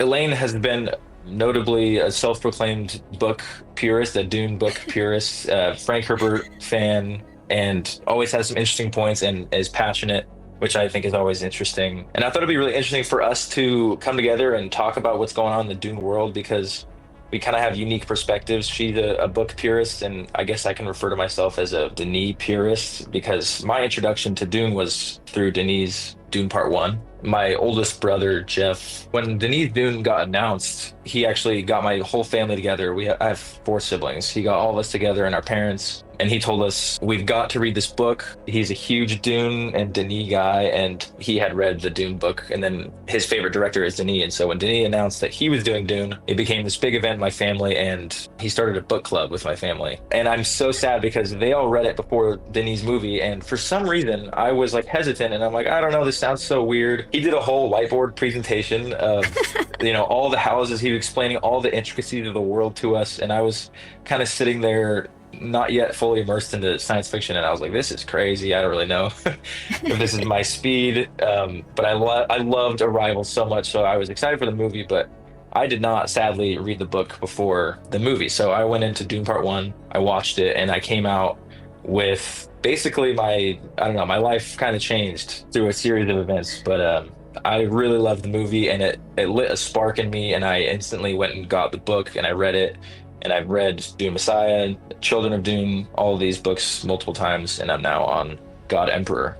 Elaine has been notably a self-proclaimed book purist, a Dune book purist, Frank Herbert fan, and always has some interesting points and is passionate, which I think is always interesting. And I thought it'd be really interesting for us to come together and talk about what's going on in the Dune world because we kind of have unique perspectives. She's a book purist, and I guess I can refer to myself as a Denis purist because my introduction to Dune was through Denis Dune Part One. My oldest brother, Jeff, when Denis Dune got announced, he actually got my whole family together. I have four siblings. He got all of us together and our parents, and he told us, we've got to read this book. He's a huge Dune and Denis guy, and he had read the Dune book. And then his favorite director is Denis. And so when Denis announced that he was doing Dune, it became this big event in my family, and he started a book club with my family. And I'm so sad because they all read it before Denis' movie. And for some reason, I was like hesitant, and I'm like, I don't know, this sounds so weird. He did a whole whiteboard presentation of, all the houses. He was explaining all the intricacies of the world to us. And I was kind of sitting there not yet fully immersed into science fiction, and I was like, this is crazy. I don't really know if this is my speed, but I loved Arrival so much, so I was excited for the movie, but I did not sadly read the book before the movie. So I went into Dune Part 1, I watched it, and I came out with basically my life kind of changed through a series of events. But I really loved the movie, and it lit a spark in me, and I instantly went and got the book and I read it. And I've read Dune Messiah, Children of Dune, all of these books multiple times, and I'm now on God Emperor.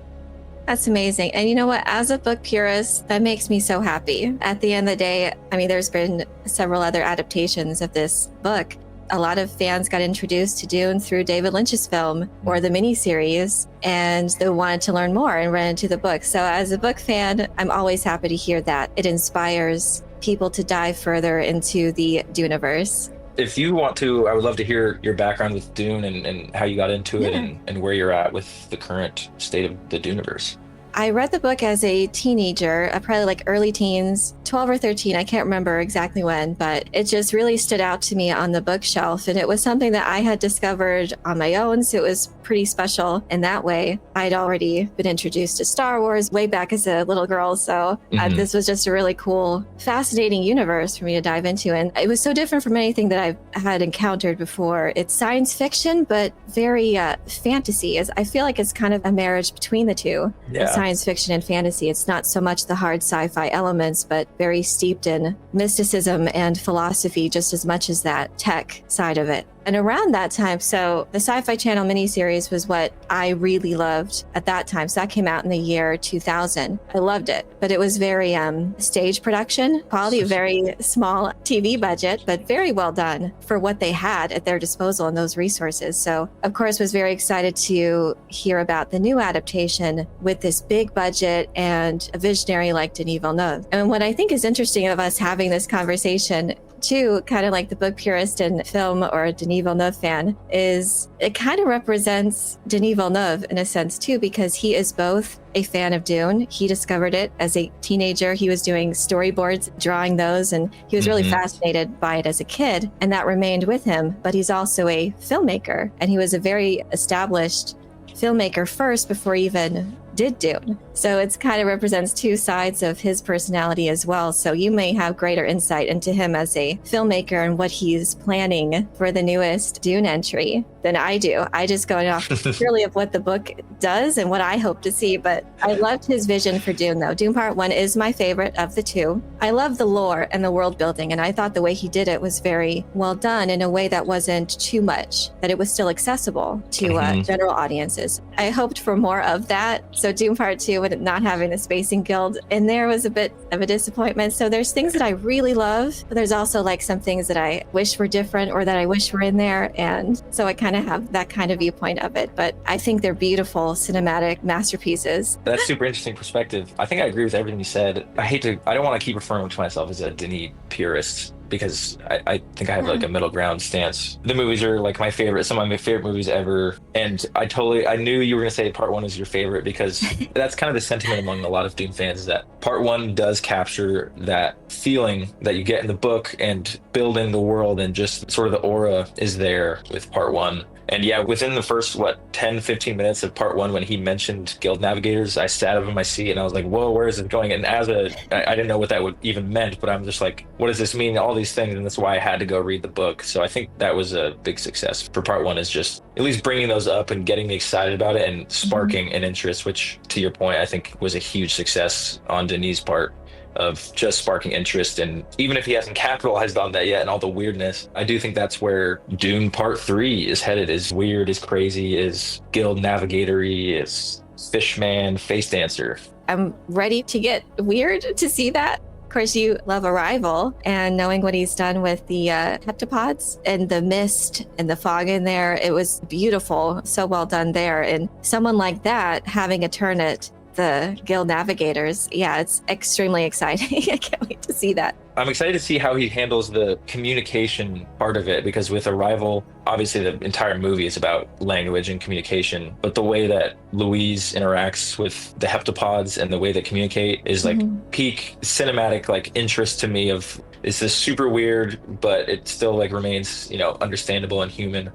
That's amazing. And you know what? As a book purist, that makes me so happy. At the end of the day, I mean, there's been several other adaptations of this book. A lot of fans got introduced to Dune through David Lynch's film or the miniseries, and they wanted to learn more and ran into the book. So as a book fan, I'm always happy to hear that. It inspires people to dive further into the Duneverse. If you want to, I would love to hear your background with Dune and how you got into it and where you're at with the current state of the Duneverse. I read the book as a teenager, probably like early teens, 12 or 13. I can't remember exactly when, but it just really stood out to me on the bookshelf. And it was something that I had discovered on my own. So it was pretty special in that way. I'd already been introduced to Star Wars way back as a little girl. So this was just a really cool, fascinating universe for me to dive into. And it was so different from anything that I had encountered before. It's science fiction, but very fantasy. I feel like it's kind of a marriage between the two. Yeah. Science fiction and fantasy. It's not so much the hard sci-fi elements, but very steeped in mysticism and philosophy just as much as that tech side of it. And around that time, so the Sci-Fi Channel miniseries was what I really loved at that time. So that came out in the year 2000. I loved it, but it was very stage production quality, very small TV budget, but very well done for what they had at their disposal and those resources. So of course was very excited to hear about the new adaptation with this big budget and a visionary like Denis Villeneuve. And what I think is interesting of us having this conversation too, kind of like the book purist and film or Denis Villeneuve fan, is it kind of represents Denis Villeneuve in a sense too, because he is both a fan of Dune. He discovered it as a teenager. He was doing storyboards, drawing those, and he was really fascinated by it as a kid, and that remained with him. But he's also a filmmaker, and he was a very established filmmaker first before he even did Dune. So it's kind of represents two sides of his personality as well. So you may have greater insight into him as a filmmaker and what he's planning for the newest Dune entry than I do. I just go off purely of what the book does and what I hope to see. But I loved his vision for Dune though. Dune Part 1 is my favorite of the two. I love the lore and the world building, and I thought the way he did it was very well done in a way that wasn't too much, that it was still accessible to general audiences. I hoped for more of that. So Dune Part 2, with it not having the Spacing Guild in there, was a bit of a disappointment. So there's things that I really love, but there's also like some things that I wish were different or that I wish were in there. And so I kind of have that kind of viewpoint of it. But I think they're beautiful cinematic masterpieces. That's super interesting perspective. I think I agree with everything you said. I don't want to keep referring to myself as a Denis purist, because I think I have like a middle ground stance. The movies are like my favorite, some of my favorite movies ever. And I knew you were going to say part one is your favorite because that's kind of the sentiment among a lot of Dune fans, is that part one does capture that feeling that you get in the book and building the world, and just sort of the aura is there with part one. And yeah, within the first, 10, 15 minutes of part one, when he mentioned guild navigators, I sat up in my seat and I was like, whoa, where is it going? And I didn't know what that would even meant, but I'm just like, what does this mean? All these things. And that's why I had to go read the book. So I think that was a big success for part one, is just at least bringing those up and getting me excited about it and sparking an interest, which, to your point, I think was a huge success on Denis' part, of just sparking interest. And even if he hasn't capitalized on that yet and all the weirdness, I do think that's where Dune Part 3 is headed, is weird, is crazy, is guild navigatory, is fishman, face dancer. I'm ready to get weird to see that. Of course, you love Arrival, and knowing what he's done with the heptapods and the mist and the fog in there, it was beautiful. So well done there. And someone like that having a turn at the guild navigators, yeah, it's extremely exciting. I can't wait to see that. I'm excited to see how he handles the communication part of it, because with Arrival, obviously the entire movie is about language and communication, but the way that Louise interacts with the heptapods and the way they communicate is like peak cinematic like interest to me. Of it's this super weird, but it still like remains, understandable and human.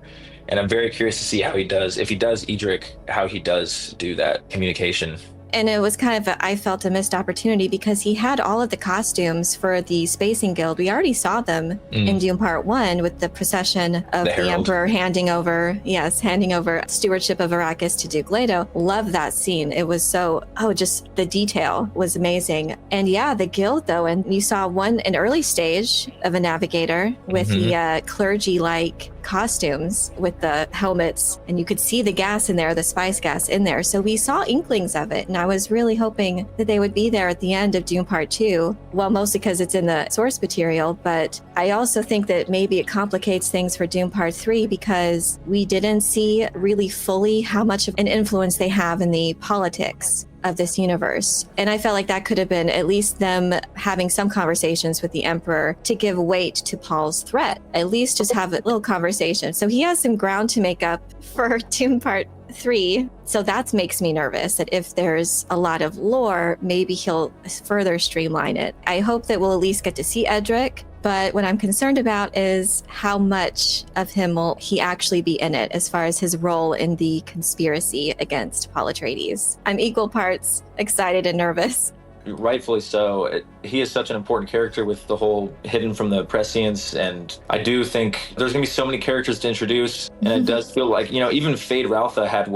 And I'm very curious to see how he does, if he does Edric, how he does do that communication. And it was kind of, I felt, a missed opportunity, because he had all of the costumes for the Spacing Guild. We already saw them in Dune Part 1 with the procession of the Emperor handing over stewardship of Arrakis to Duke Leto. Love that scene. It was just the detail was amazing. And yeah, the guild though, and you saw an early stage of a navigator with the clergy-like costumes with the helmets, and you could see the gas in there, the spice gas in there. So we saw inklings of it, and I was really hoping that they would be there at the end of Dune Part 2. Well, mostly because it's in the source material, but I also think that maybe it complicates things for Dune Part 3, because we didn't see really fully how much of an influence they have in the politics of this universe. And I felt like that could have been at least them having some conversations with the Emperor to give weight to Paul's threat. At least just have a little conversation. So he has some ground to make up for Dune Part 3. So that makes me nervous, that if there's a lot of lore, maybe he'll further streamline it. I hope that we'll at least get to see Edric. But what I'm concerned about is how much of him will he actually be in it, as far as his role in the conspiracy against Paul Atreides. I'm equal parts excited and nervous. Rightfully so. He is such an important character with the whole hidden from the prescience, and I do think there's going to be so many characters to introduce, and it does feel like, even Fade Ralpha had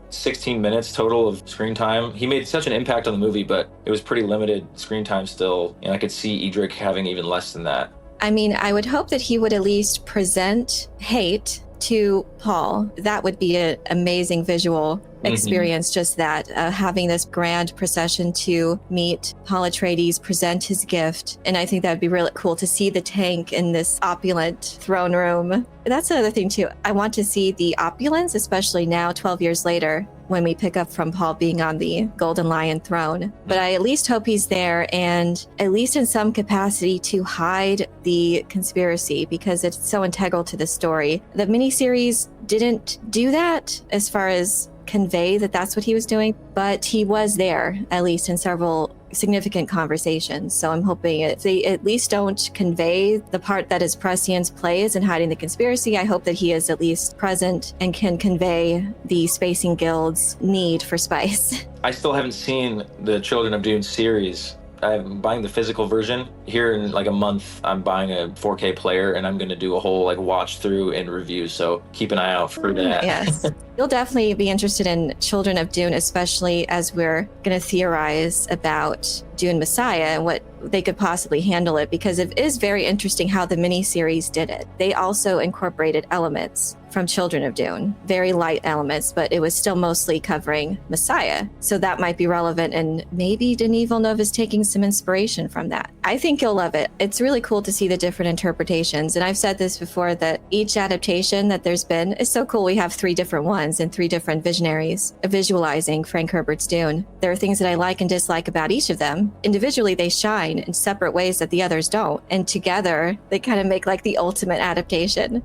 16 minutes total of screen time. He made such an impact on the movie, but it was pretty limited screen time still, and I could see Edric having even less than that. I mean, I would hope that he would at least present hate to Paul. That would be an amazing visual experience, just that, having this grand procession to meet Paul Atreides, present his gift. And I think that would be really cool to see the tank in this opulent throne room. That's another thing too. I want to see the opulence, especially now, 12 years later, when we pick up from Paul being on the Golden Lion throne. But I at least hope he's there, and at least in some capacity to hide the conspiracy, because it's so integral to the story. The miniseries didn't do that as far as convey that that's what he was doing, but he was there, at least in several significant conversations. So I'm hoping if they at least don't convey the part that his prescience plays in hiding the conspiracy, I hope that he is at least present and can convey the Spacing Guild's need for spice. I still haven't seen the Children of Dune series. I'm buying the physical version. Here in a month, I'm buying a 4K player, and I'm going to do a whole watch through and review. So keep an eye out for that. Yes. You'll definitely be interested in Children of Dune, especially as we're going to theorize about Dune Messiah and what they could possibly handle it, because it is very interesting how the miniseries did it. They also incorporated elements from Children of Dune, very light elements, but it was still mostly covering Messiah. So that might be relevant, and maybe Denis Villeneuve is taking some inspiration from that. I think you'll love it. It's really cool to see the different interpretations. And I've said this before, that each adaptation that there's been is so cool. We have 3 different ones. disciplines and 3 different visionaries visualizing Frank Herbert's Dune. There are things that I like and dislike about each of them. Individually, they shine in separate ways that the others don't. And together, they kind of make like the ultimate adaptation.